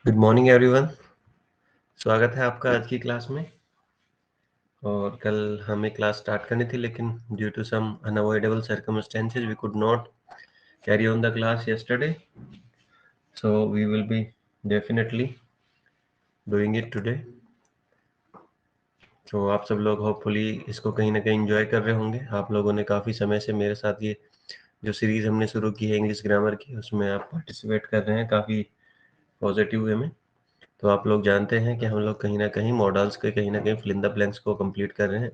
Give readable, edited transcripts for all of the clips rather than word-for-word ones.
Good morning everyone. स्वागत है आपका आज की क्लास में। और कल हमें क्लास स्टार्ट करनी थी, लेकिन due to some unavoidable circumstances we could not carry on the class yesterday, so we will be definitely doing it today. तो आप सब लोग होपफुली इसको कहीं ना कहीं एंजॉय कर रहे होंगे। आप लोगों ने काफ़ी समय से मेरे साथ ये जो सीरीज़ हमने शुरू की है इंग्लिश ग्रामर की, उसमें आप पार्टिसिपेट कर रहे हैं काफ़ी पॉजिटिव वे में। तो आप लोग जानते हैं कि हम लोग कहीं ना कहीं मॉडल्स के कहीं ना कहीं फिल इन द ब्लैंक्स को कंप्लीट कर रहे हैं।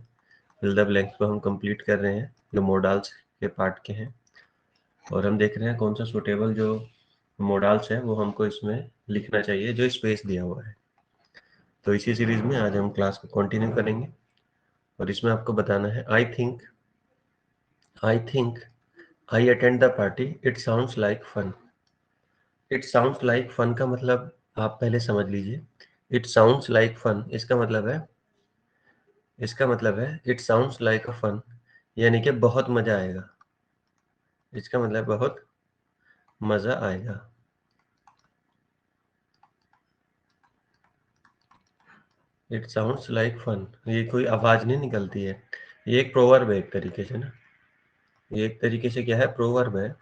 फिल द ब्लैंक्स को हम कंप्लीट कर रहे हैं जो मॉडल्स के पार्ट के हैं, और हम देख रहे हैं कौन सा सुटेबल जो मॉडल्स है वो हमको इसमें लिखना चाहिए जो स्पेस दिया हुआ है। तो इसी सीरीज में आज हम क्लास को कंटिन्यू करेंगे, और इसमें आपको बताना है I think I attend the party, it sounds like fun. It sounds like fun का मतलब आप पहले समझ लीजिए। इट साउंड्स लाइक फन इसका मतलब है it sounds like a fun, यानी कि बहुत मजा आएगा। इसका मतलब बहुत मजा आएगा। इट साउंड्स लाइक फन, ये कोई आवाज नहीं निकलती है, ये एक प्रोवर्ब है एक तरीके से ना। ये एक तरीके से क्या है, प्रोवर्ब है।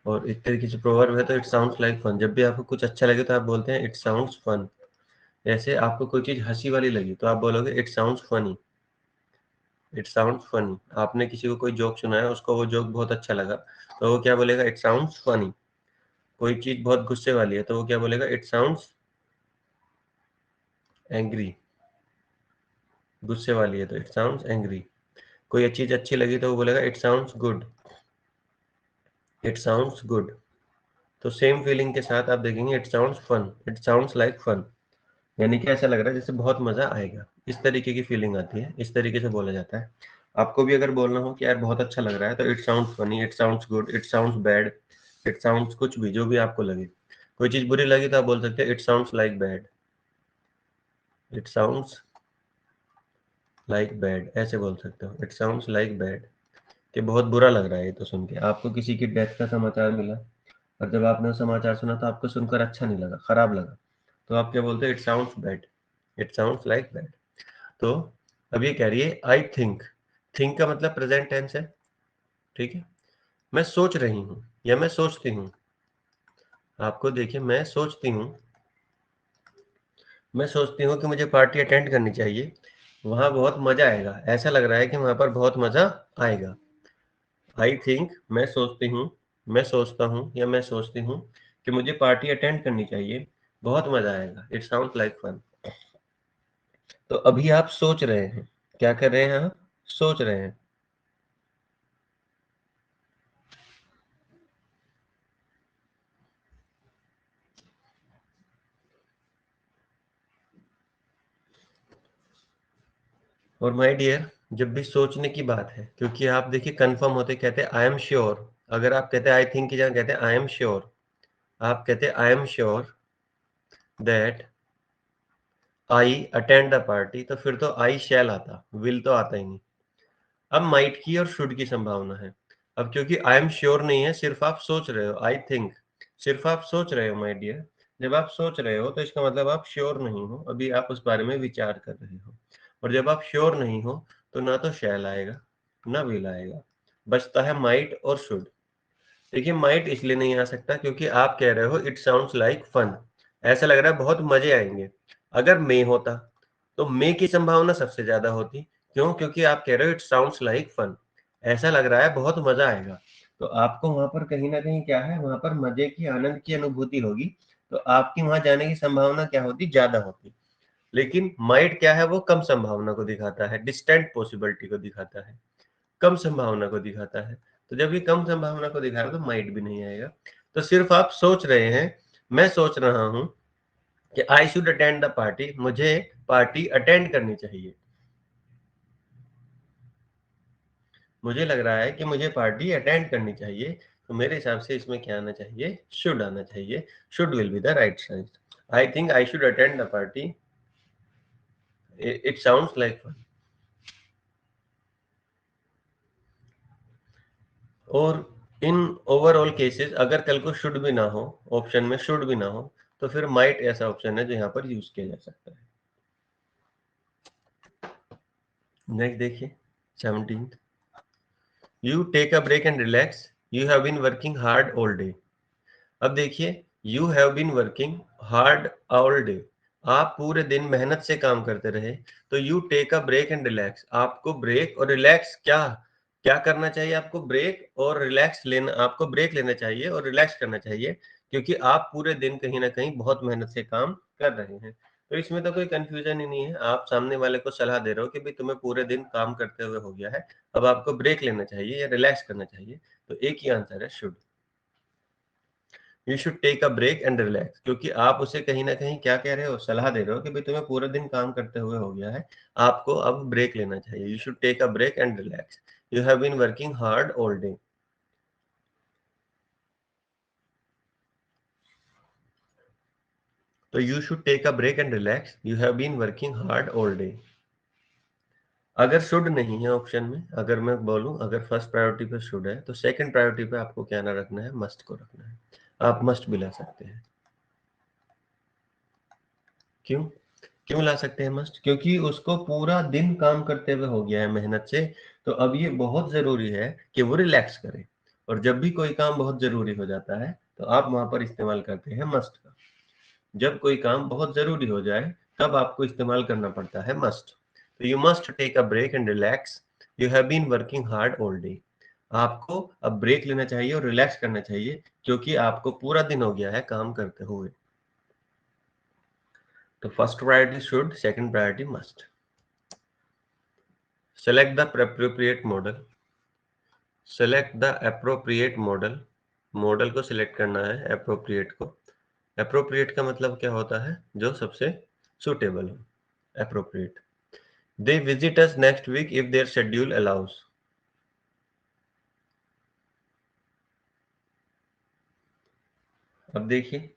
और एक तरीके से प्रोवर्ब है तो इट साउंड्स लाइक फन। जब भी आपको कुछ अच्छा लगे तो आप बोलते हैं इट साउंड्स फन। जैसे आपको कोई चीज हंसी वाली लगी तो आप बोलोगे it sounds funny. It sounds funny. आपने किसी को कोई जोक सुनाया, उसको वो जोक बहुत अच्छा लगा, तो वो क्या बोलेगा, इट साउंड्स फनी। कोई चीज बहुत गुस्से वाली है तो वो क्या बोलेगा, इट साउंड्स एंग्री। गुस्से वाली है तो इट साउंड्स एंग्री। कोई चीज अच्छी लगी तो वो बोलेगा it sounds good. It sounds good. तो सेम फीलिंग के साथ आप देखेंगे it sounds fun, it sounds like fun, यानी कि ऐसा लग रहा है जैसे बहुत मजा आएगा। इस तरीके की फीलिंग आती है, इस तरीके से बोला जाता है। आपको भी अगर बोलना हो कि यार बहुत अच्छा लग रहा है तो it sounds funny, it sounds good, it sounds bad, it sounds कुछ भी, जो भी आपको लगे। कोई चीज बुरी लगी तो आप बोल सकते हैं it sounds like bad. It sounds like bad, ऐसे बोल सकते हो, इट साउंड्स लाइक बैड, कि बहुत बुरा लग रहा है ये तो सुन के। आपको किसी की डेथ का समाचार मिला, और जब आपने वो समाचार सुना तो आपको सुनकर अच्छा नहीं लगा, खराब लगा, तो आप क्या बोलते हैं, it sounds bad, it sounds like bad. तो अब ये कह रही है आई थिंक। थिंक का मतलब प्रेजेंट टेंस है, ठीक है। मैं सोच रही हूँ या मैं सोचती हूँ। आपको देखिए, मैं सोचती हूँ कि मुझे पार्टी अटेंड करनी चाहिए, वहां बहुत मजा आएगा। ऐसा लग रहा है कि वहां पर बहुत मजा आएगा। आई थिंक, मैं सोचती हूँ, मैं सोचता हूँ या मैं सोचती हूँ कि मुझे पार्टी अटेंड करनी चाहिए, बहुत मजा आएगा। It sounds like fun. तो अभी आप सोच रहे हैं, क्या कर रहे हैं आप, सोच रहे हैं। और माय डियर, जब भी सोचने की बात है, क्योंकि आप देखिए कंफर्म होते कहते हैं आई एम श्योर। अगर आप कहते हैं आई थिंक की जगह कहते हैं आई एम श्योर। आप कहते हैं I am sure that I attend the party, तो फिर तो आई शैल आता, विल तो आता ही नहीं। अब माइट की और शुड की संभावना है। अब क्योंकि आई एम श्योर नहीं है, सिर्फ आप सोच रहे हो, आई थिंक सिर्फ आप सोच रहे हो माय डियर। जब आप सोच रहे हो तो इसका मतलब आप श्योर नहीं हो, अभी आप उस बारे में विचार कर रहे हो। और जब आप श्योर नहीं हो तो ना तो शैल आएगा ना विल आएगा, बचता है माइट और शुड। देखिए, माइट इसलिए नहीं आ सकता क्योंकि आप कह रहे हो इट साउंड्स लाइक फन, ऐसा लग रहा है बहुत मजे आएंगे। अगर मे होता तो मे की संभावना सबसे ज्यादा होती। क्यों? क्योंकि आप कह रहे हो इट साउंड्स लाइक फन, ऐसा लग रहा है बहुत मजा आएगा। तो आपको वहां पर कहीं ना कहीं क्या है, वहां पर मजे की, आनंद की अनुभूति होगी, तो आपकी वहां जाने की संभावना क्या होती, ज्यादा होती। लेकिन माइट क्या है, वो कम संभावना को दिखाता है, डिस्टेंट पॉसिबिलिटी को दिखाता है, कम संभावना को दिखाता है। तो जब ये कम संभावना को दिखा रहा है तो माइट भी नहीं आएगा। तो सिर्फ आप सोच रहे हैं, मैं सोच रहा हूं कि आई शुड अटेंड द पार्टी, मुझे पार्टी अटेंड करनी चाहिए। मुझे लग रहा है कि मुझे पार्टी अटेंड करनी चाहिए, तो मेरे हिसाब से इसमें क्या आना चाहिए, शुड आना चाहिए। Should will be the right size. I think I should attend the party, it sounds like fun. और इन ओवरऑल केसेस, अगर कल को शुड भी ना हो, ऑप्शन में शुड भी ना हो, तो फिर माइट ऐसा ऑप्शन है जो यहाँ पर यूज किया जा सकता है। नेक्स्ट देखिए 17th, you take a break and relax, you have been working hard all day. अब देखिए you have been working hard all day, आप पूरे दिन मेहनत से काम करते रहे, तो you take a break and relax, आपको ब्रेक और रिलैक्स क्या क्या करना चाहिए, आपको ब्रेक और रिलैक्स लेना, आपको ब्रेक लेना चाहिए और रिलैक्स करना चाहिए, क्योंकि आप पूरे दिन कहीं ना कहीं बहुत मेहनत से काम कर रहे हैं। तो इसमें तो कोई कंफ्यूजन ही नहीं है, आप सामने वाले को सलाह दे रहे हो कि भाई तुम्हें पूरे दिन काम करते हुए हो गया है, अब आपको ब्रेक लेना चाहिए या रिलैक्स करना चाहिए, तो एक ही आंसर है should. You should take a break and relax, क्योंकि आप उसे कहीं ना कहीं क्या कह रहे हो, सलाह दे रहे हो कि भाई तुम्हें पूरा दिन काम करते हुए हो गया है, आपको अब ब्रेक लेना चाहिए। You should take a break and relax, you have been working hard all day. तो you should take a break and relax, you have been working hard all day. अगर शुड नहीं है ऑप्शन में, अगर मैं बोलूं अगर फर्स्ट प्रायोरिटी पे शुड है, तो सेकंड प्रायोरिटी पे आपको क्या ना रखना है, मस्ट को रखना है। आप मस्ट भी ला सकते हैं। क्यों क्यों ला सकते हैं मस्ट? क्योंकि उसको पूरा दिन काम करते हुए हो गया है मेहनत से, तो अब ये बहुत जरूरी है कि वो रिलैक्स करे। और जब भी कोई काम बहुत जरूरी हो जाता है तो आप वहां पर इस्तेमाल करते हैं मस्ट का। जब कोई काम बहुत जरूरी हो जाए तब आपको इस्तेमाल करना पड़ता है मस्ट। तो you must take a break and relax, you have been working hard all day. आपको अब ब्रेक लेना चाहिए और रिलैक्स करना चाहिए, क्योंकि आपको पूरा दिन हो गया है काम करते हुए। तो first priority should, second priority must. Select the appropriate model, select the appropriate model, model को सिलेक्ट करना है, appropriate को। appropriate का मतलब क्या होता है, जो सबसे सुटेबल हो, appropriate। they visit us next week if their schedule allows। अब देखिए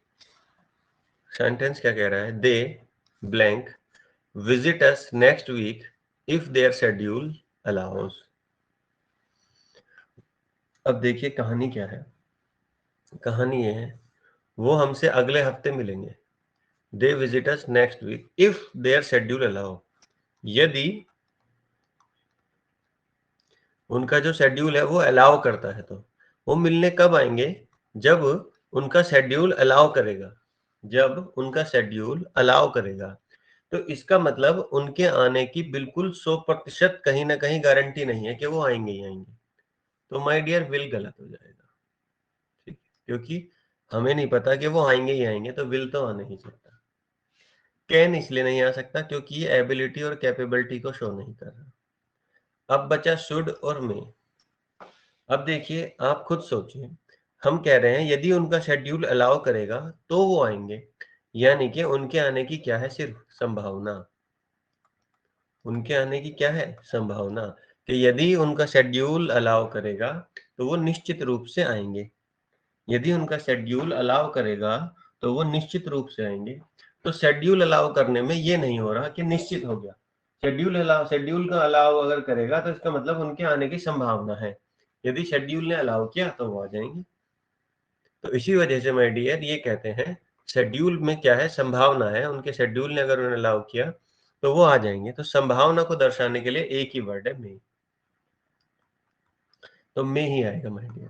सेंटेंस क्या कह रहा है, they blank visit us next week if their schedule allows। अब देखिए कहानी क्या है, कहानी ये है वो हमसे अगले हफ्ते मिलेंगे। They visit us next week if their schedule allow, यदि उनका जो शेड्यूल है वो अलाउ करता है। तो वो मिलने कब आएंगे, जब उनका शेड्यूल अलाउ करेगा, जब उनका शेड्यूल अलाउ करेगा। तो इसका मतलब उनके आने की बिल्कुल 100% कहीं ना कहीं गारंटी नहीं है कि वो आएंगे ही आएंगे। तो माय डियर विल गलत हो जाएगा, ठीक है? क्योंकि हमें नहीं पता कि वो आएंगे ही आएंगे, तो विल तो आ नहीं सकता। कैन इसलिए नहीं आ सकता क्योंकि ये एबिलिटी और कैपेबिलिटी को शो नहीं कर रहा। अब बचा शुड और मे। अब देखिए आप खुद सोचिए, हम कह रहे हैं यदि उनका शेड्यूल अलाउ करेगा तो वो आएंगे, यानी कि उनके आने की क्या है, सिर्फ संभावना। उनके आने की क्या है, संभावना, कि यदि उनका शेड्यूल अलाउ करेगा तो वो निश्चित रूप से आएंगे। यदि उनका शेड्यूल अलाउ करेगा तो वो निश्चित रूप से आएंगे। तो शेड्यूल अलाउ करने में ये नहीं हो रहा कि निश्चित हो गया, शेड्यूल का अलाउ अगर करेगा तो इसका मतलब उनके आने की संभावना है। यदि शेड्यूल ने अलाउ किया तो वो आ जाएंगे। तो इसी वजह से माय डियर ये कहते हैं शेड्यूल में क्या है, संभावना है, उनके शेड्यूल ने अगर उन्हें अलाउ किया तो वो आ जाएंगे। तो संभावना को दर्शाने के लिए एक ही वर्ड है मे, तो मे ही आएगा माय डियर।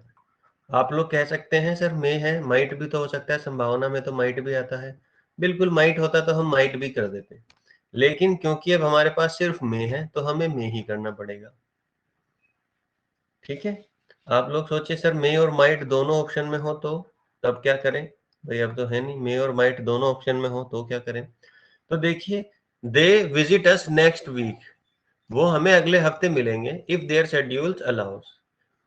आप लोग कह सकते हैं सर मे है, माइट भी तो हो सकता है, संभावना में तो माइट भी आता है। बिल्कुल माइट होता तो हम माइट भी कर देते, लेकिन क्योंकि अब हमारे पास सिर्फ मे है तो हमें मे ही करना पड़ेगा। ठीक है, आप लोग सोचिए सर मे और माइट दोनों ऑप्शन में हो तो तब क्या करें? भाई अब तो है नहीं, मे और माइट दोनों ऑप्शन में हो तो क्या करें? तो देखिए they visit us next week, वो हमें अगले हफ्ते मिलेंगे इफ देयर शेड्यूल्स अलाउस,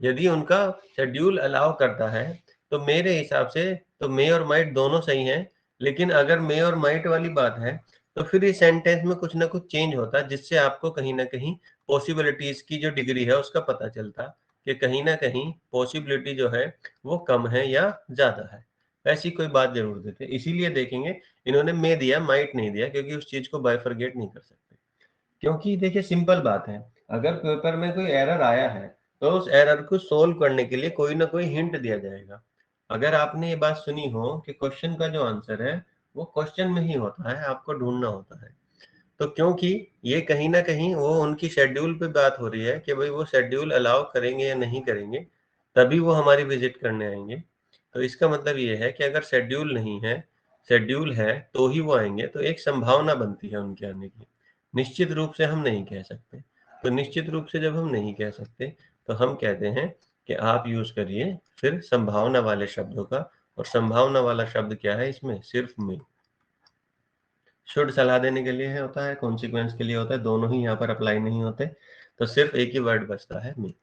यदि उनका शेड्यूल अलाउ करता है। तो मेरे हिसाब से तो मे और माइट दोनों सही हैं, लेकिन अगर मे और माइट वाली बात है तो फिर इस सेंटेंस में कुछ ना कुछ चेंज होता है, जिससे आपको कहीं ना कहीं पॉसिबिलिटीज की जो डिग्री है उसका पता चलता कि कहीं ना कहीं पॉसिबिलिटी जो है वो कम है या ज्यादा है। ऐसी कोई बात जरूर देते, इसीलिए देखेंगे इन्होंने मे दिया माइट नहीं दिया, क्योंकि उस चीज को बाइफरगेट नहीं कर सकते। क्योंकि देखिए सिंपल बात है, अगर पेपर में कोई एरर आया है तो उस एरर को सोल्व करने के लिए कोई ना कोई हिंट दिया जाएगा। अगर आपने ये बात सुनी हो कि क्वेश्चन का जो आंसर है वो क्वेश्चन में ही होता है, आपको ढूंढना होता है। तो क्योंकि ये कहीं ना कहीं वो उनकी शेड्यूल पे बात हो रही है कि भाई वो शेड्यूल अलाउ करेंगे या नहीं करेंगे, तभी वो हमारी विजिट करने आएंगे। तो इसका मतलब ये है कि अगर शेड्यूल नहीं है, शेड्यूल है तो ही वो आएंगे, तो एक संभावना बनती है उनके आने की। निश्चित रूप से हम नहीं कह सकते। तो निश्चित रूप से जब हम नहीं कह सकते, तो हम कहते हैं कि आप यूज करिए फिर संभावना वाले शब्दों का। और संभावना वाला शब्द क्या है इसमें? सिर्फ में। शुड सलाह देने के लिए होता है, कॉन्सिक्वेंस के लिए होता है, दोनों ही यहाँ पर अप्लाई नहीं होते। तो सिर्फ एक ही वर्ड बचता है, मी।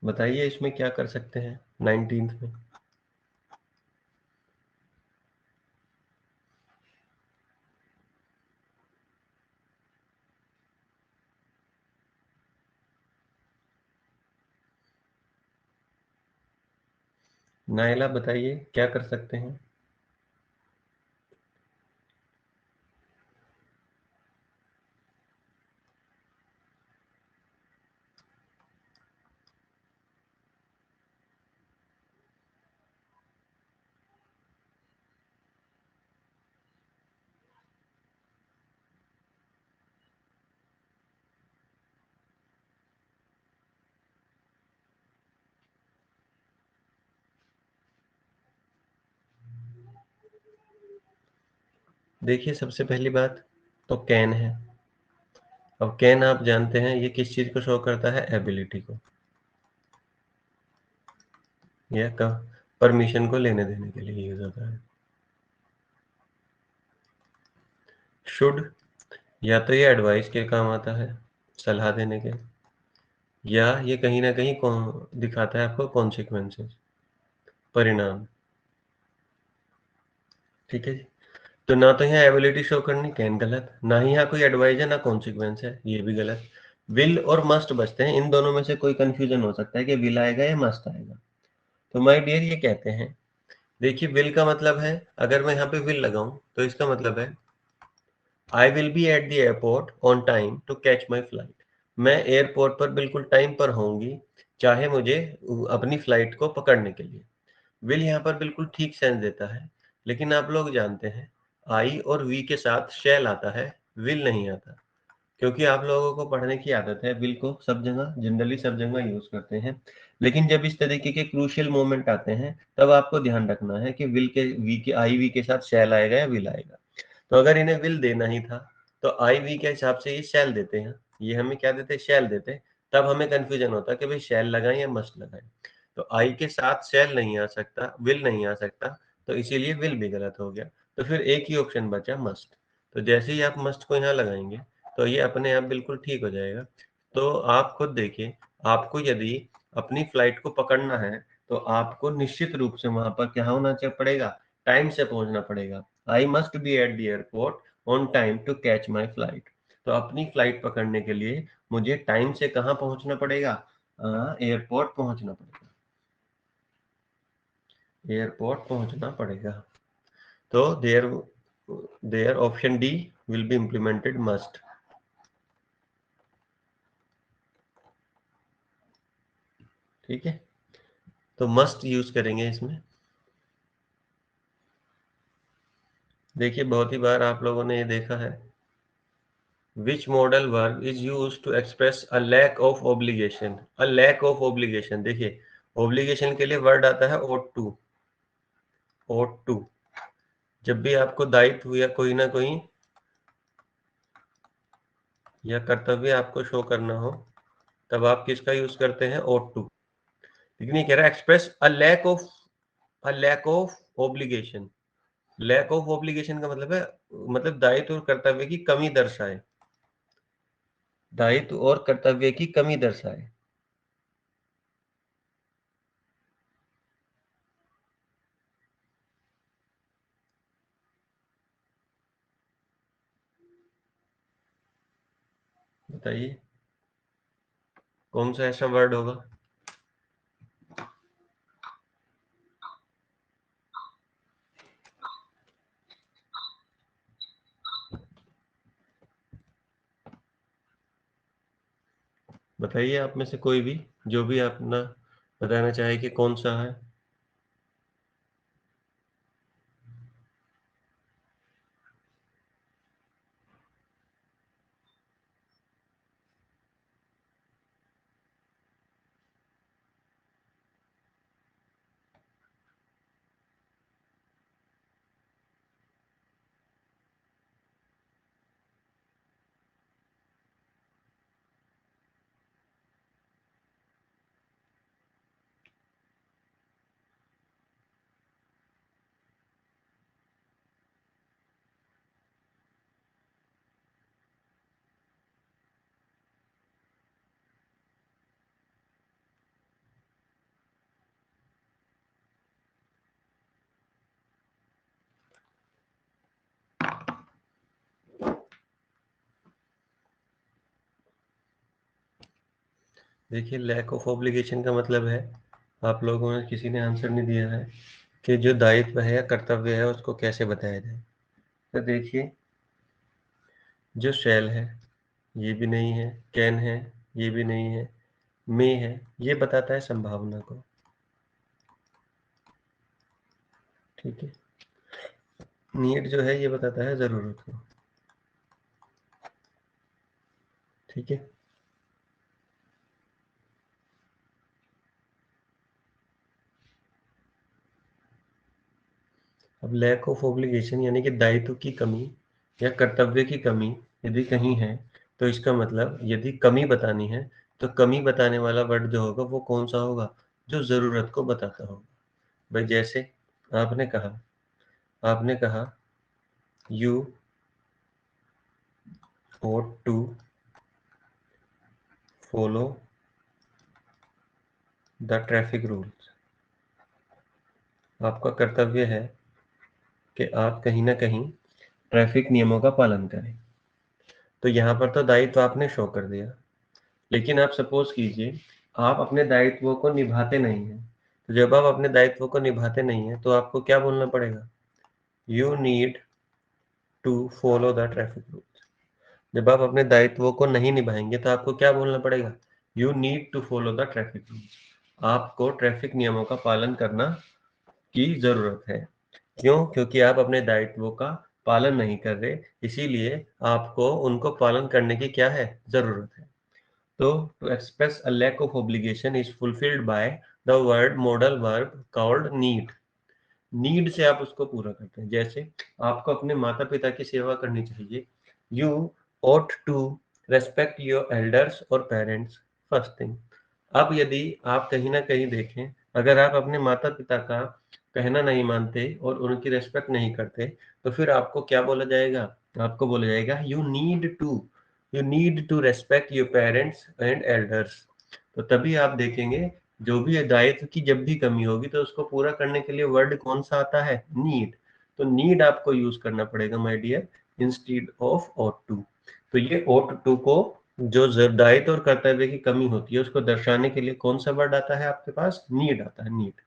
बताइए इसमें क्या कर सकते हैं 19th में? नायला बताइए क्या कर सकते हैं? देखिए सबसे पहली बात तो कैन है। अब कैन आप जानते हैं ये किस चीज को शो करता है? एबिलिटी को, या का परमिशन को लेने देने के लिए यूज होता है। शुड या तो ये एडवाइस के काम आता है, सलाह देने के, या ये कहीं ना कहीं दिखाता है आपको कॉन्सिक्वेंसेस, परिणाम। ठीक है जी। तो ना तो यहाँ एबिलिटी शो करनी, कैन गलत, ना ही यहाँ कोई एडवाइस है, ना कॉन्सिक्वेंस है, ये भी गलत। विल और मस्ट बचते हैं, इन दोनों में से कोई कंफ्यूजन हो सकता है कि विल आएगा या मस्ट आएगा। तो माय डियर ये कहते हैं, देखिए विल का मतलब है, अगर मैं यहाँ पे विल लगाऊं तो इसका मतलब है I will be at the airport on time to catch my flight. मैं एयरपोर्ट पर बिल्कुल टाइम पर होंगी, चाहे मुझे अपनी फ्लाइट को पकड़ने के लिए। विल यहाँ पर बिल्कुल ठीक सेंस देता है। लेकिन आप लोग जानते हैं आई और वी के साथ शैल आता है, विल नहीं आता। क्योंकि आप लोगों को पढ़ने की आदत है, विल को सब जगह जनरली सब जगह यूज करते हैं। लेकिन जब इस तरीके के क्रूशियल मोमेंट आते हैं, तब आपको ध्यान रखना है कि विल के वी के आई वी के साथ शैल आएगा या विल आएगा। तो अगर इन्हें विल देना ही था, तो आई वी के हिसाब से ये शैल देते हैं, ये हमें क्या देते? शैल देते। तब हमें कंफ्यूजन होता कि भाई शैल लगाएं या मस्ट लगाएं। तो आई के साथ शैल नहीं आ सकता, विल नहीं आ सकता, तो इसीलिए विल भी गलत हो गया। तो फिर एक ही ऑप्शन बचा, मस्ट। तो जैसे ही आप मस्ट को यहाँ लगाएंगे, तो ये अपने आप बिल्कुल ठीक हो जाएगा। तो आप खुद देखिए, आपको यदि अपनी फ्लाइट को पकड़ना है, तो आपको निश्चित रूप से वहां पर क्या होना चाहिए पड़ेगा? टाइम से पहुंचना पड़ेगा। I must be at the airport on time to catch my flight. तो अपनी फ्लाइट पकड़ने के लिए मुझे टाइम से कहाँ पहुंचना पड़ेगा? एयरपोर्ट पहुंचना पड़ेगा, एयरपोर्ट पहुंचना पड़ेगा। तो there there option D will be implemented, must. ठीक है, तो मस्ट यूज करेंगे इसमें। देखिए बहुत ही बार आप लोगों ने ये देखा है, which modal verb is use to express a lack of obligation. A lack of obligation, देखिए ऑब्लिगेशन के लिए वर्ड आता है ought to। ought to, जब भी आपको दायित्व या कोई ना कोई या कर्तव्य आपको शो करना हो, तब आप किसका यूज करते हैं? ought to। लेकिन ये कह रहा है express a lack of obligation. Lack of obligation का मतलब है, मतलब दायित्व और कर्तव्य की कमी दर्शाए, दायित्व और कर्तव्य की कमी दर्शाए। बताइए कौन सा ऐसा वर्ड होगा? बताइए आप में से कोई भी, जो भी अपना बताना चाहे कि कौन सा है। देखिए लैक ऑफ ऑब्लिगेशन का मतलब है, आप लोगों में किसी ने आंसर नहीं दिया है कि जो दायित्व है या कर्तव्य है उसको कैसे बताया जाए। तो देखिए जो शैल है ये भी नहीं है, कैन है ये भी नहीं है, मे है ये बताता है संभावना को, ठीक है। नीड जो है ये बताता है जरूरत को, ठीक है। अब लैक ऑफ ऑब्लिगेशन यानी कि दायित्व की कमी या कर्तव्य की कमी यदि कहीं है, तो इसका मतलब यदि कमी बतानी है तो कमी बताने वाला वर्ड जो होगा वो कौन सा होगा? जो जरूरत को बताता होगा। भाई जैसे आपने कहा you ought to follow the traffic rules. आपका कर्तव्य है कि आप कहीं ना कहीं ट्रैफिक नियमों का पालन करें। तो यहाँ पर तो दायित्व आपने शो कर दिया, लेकिन आप सपोज कीजिए आप अपने दायित्वों को निभाते नहीं हैं। तो जब आप अपने दायित्वों को निभाते नहीं हैं तो आपको क्या बोलना पड़ेगा? You need to follow the traffic rules. जब आप अपने दायित्वों को नहीं निभाएंगे तो आपको क्या बोलना पड़ेगा? You need to follow the traffic rules. आपको ट्रैफिक नियमों का पालन करना की जरूरत है। क्यों? क्योंकि आप अपने दायित्वों का पालन नहीं कर रहे, इसीलिए आपको उनको पालन करने की क्या है? जरूरत है। तो to express a lack of obligation is fulfilled by the word modal verb called need। Need से आप उसको पूरा करते हैं। जैसे आपको अपने माता पिता की सेवा करनी चाहिए, you ought to respect your elders और पेरेंट्स फर्स्ट थिंग। अब यदि आप कहीं ना कहीं देखें, अगर आप अपने माता पिता का कहना नहीं मानते और उनकी रेस्पेक्ट नहीं करते, तो फिर आपको क्या बोला जाएगा? आपको बोला जाएगा you need to respect your parents and elders. तो तभी आप देखेंगे जो भी दायित्व की जब भी कमी होगी तो उसको पूरा करने के लिए वर्ड कौन सा आता है? नीड। तो नीड आपको यूज करना पड़ेगा my dear, instead of ought to. तो ये ought टू को जो दायित्व और कर्तव्य की कमी होती है उसको दर्शाने के लिए कौन सा वर्ड आता है आपके पास? नीड आता है, नीड।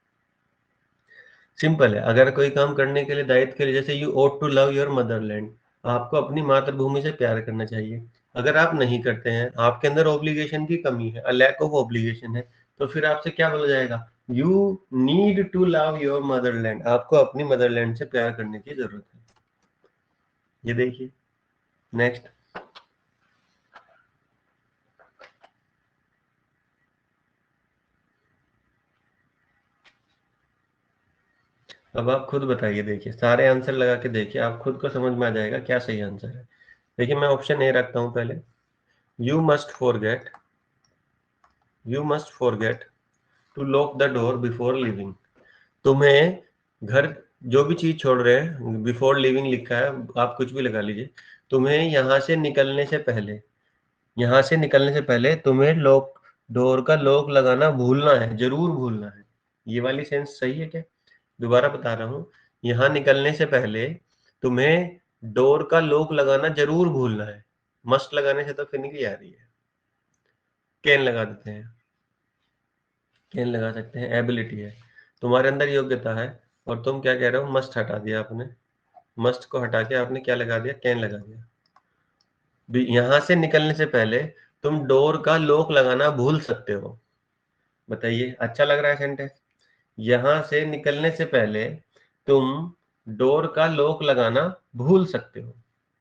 सिंपल है। अगर कोई काम करने के लिए दायित्व के लिए, जैसे you ought to love your motherland, आपको अपनी मातृभूमि से प्यार करना चाहिए। अगर आप नहीं करते हैं, आपके अंदर ऑब्लिगेशन की कमी है, लैक ऑफ ऑब्लिगेशन है, तो फिर आपसे क्या बोला जाएगा? You need to love your motherland. आपको अपनी मदरलैंड से प्यार करने की जरूरत है। ये देखिए नेक्स्ट। अब आप खुद बताइए, देखिए सारे आंसर लगा के देखिए, आप खुद को समझ में आ जाएगा क्या सही आंसर है। देखिए मैं ऑप्शन ए रखता हूं पहले। You must forget you must forget to lock the door before leaving. तुम्हें घर, जो भी चीज छोड़ रहे हैं, बिफोर लिविंग लिखा है, आप कुछ भी लगा लीजिए। तुम्हें यहाँ से निकलने से पहले तुम्हें लॉक, डोर का लॉक लगाना भूलना है, जरूर भूलना है। ये वाली सेंस सही है क्या? दोबारा बता रहा हूँ, यहाँ निकलने से पहले तुम्हें डोर का लॉक लगाना जरूर भूलना है। मस्ट लगाने से तो फिर नहीं आ रही है। कैन लगा देते हैं, कैन लगा सकते हैं, एबिलिटी है, तुम्हारे अंदर योग्यता है, और तुम क्या कह रहे हो, मस्ट हटा दिया आपने, मस्ट को हटा के आपने क्या लगा दिया, कैन लगा दिया। यहां से निकलने से पहले तुम डोर का लॉक लगाना भूल सकते हो। बताइए, अच्छा लग रहा है सेंटेंस? यहां से निकलने से पहले तुम डोर का लॉक लगाना भूल सकते हो।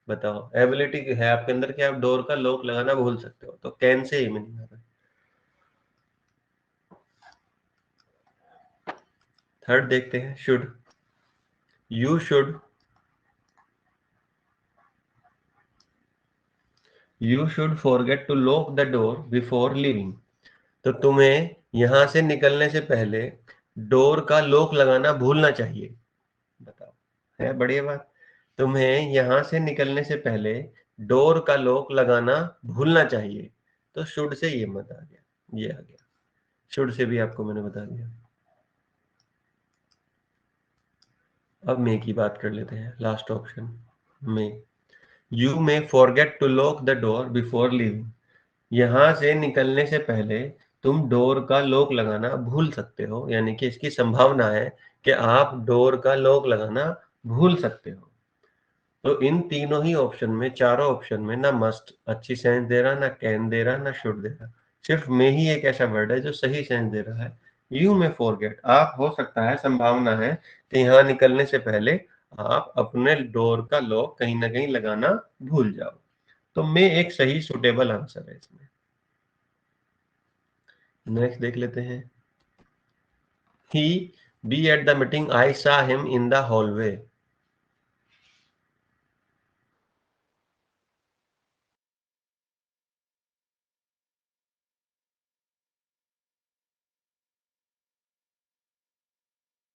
बताओ, एबिलिटी है आपके अंदर कि आप डोर का लॉक लगाना भूल सकते हो, तो कैन से ही मीनिंग आता है। थर्ड देखते हैं, should. You should, you should forget to lock the door before leaving. तो तुम्हें यहां से निकलने से पहले डोर का लॉक लगाना भूलना चाहिए। बताओ, है बढ़िया बात। तुम्हें यहां से निकलने से पहले डोर का लॉक लगाना भूलना चाहिए, तो शुड से ये मत आ गया, ये आ गया, शुड से भी आपको मैंने बता दिया। अब मे की बात कर लेते हैं, last option may. You may forget to lock the door before leaving. यहां से निकलने से पहले तुम डोर का लॉक लगाना भूल सकते हो, यानी कि इसकी संभावना है कि आप डोर का लॉक लगाना भूल सकते हो। तो इन तीनों ही ऑप्शन में, चारों ऑप्शन में, ना मस्ट अच्छी सेंस दे रहा, ना कैन दे रहा, ना शुड दे रहा, सिर्फ में ही एक ऐसा वर्ड है जो सही सेंस दे रहा है। यू में फॉरगेट, आप हो सकता है, संभावना है कि यहाँ निकलने से पहले आप अपने डोर का लॉक कहीं ना कहीं लगाना भूल जाओ। तो में एक सही सुटेबल आंसर है इसमें। नेक्स्ट देख लेते हैं। He be at the meeting, I saw him in the hallway.